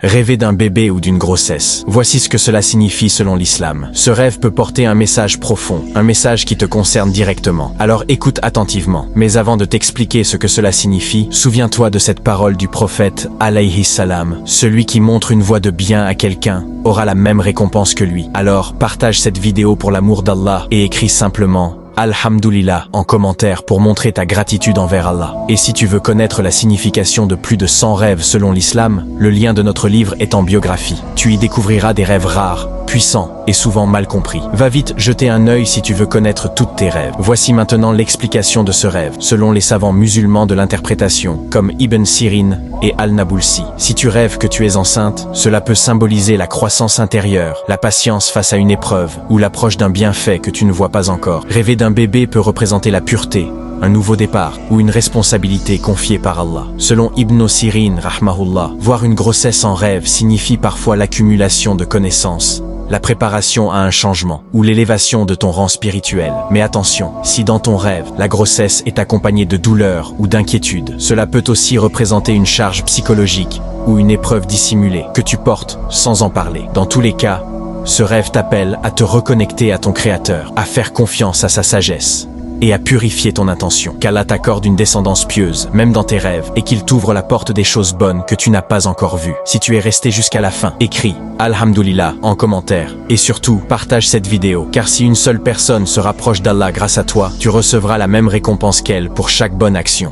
Rêver d'un bébé ou d'une grossesse. Voici ce que cela signifie selon l'islam. Ce rêve peut porter un message profond, un message qui te concerne directement. Alors écoute attentivement. Mais avant de t'expliquer ce que cela signifie, souviens-toi de cette parole du prophète, alayhi salam. Celui qui montre une voie de bien à quelqu'un aura la même récompense que lui. Alors, partage cette vidéo pour l'amour d'Allah et écris simplement Alhamdulillah en commentaire pour montrer ta gratitude envers Allah. Et si tu veux connaître la signification de plus de 100 rêves selon l'islam, le lien de notre livre est en biographie. Tu y découvriras des rêves rares, puissants et souvent mal compris. Va vite jeter un œil si tu veux connaître toutes tes rêves. Voici maintenant l'explication de ce rêve, selon les savants musulmans de l'interprétation, comme Ibn Sirin et Al-Nabulsi. Si tu rêves que tu es enceinte, cela peut symboliser la croissance intérieure, la patience face à une épreuve, ou l'approche d'un bienfait que tu ne vois pas encore. Rêver d'un bébé peut représenter la pureté, un nouveau départ ou une responsabilité confiée par Allah. Selon Ibn Sirin, rahmahullah, voir une grossesse en rêve signifie parfois l'accumulation de connaissances, la préparation à un changement ou l'élévation de ton rang spirituel. Mais attention, si dans ton rêve, la grossesse est accompagnée de douleur ou d'inquiétude, cela peut aussi représenter une charge psychologique ou une épreuve dissimulée que tu portes sans en parler. Dans tous les cas, ce rêve t'appelle à te reconnecter à ton Créateur, à faire confiance à sa sagesse et à purifier ton intention. Qu'Allah t'accorde une descendance pieuse, même dans tes rêves, et qu'il t'ouvre la porte des choses bonnes que tu n'as pas encore vues. Si tu es resté jusqu'à la fin, écris Alhamdulillah en commentaire. Et surtout, partage cette vidéo, car si une seule personne se rapproche d'Allah grâce à toi, tu recevras la même récompense qu'elle pour chaque bonne action.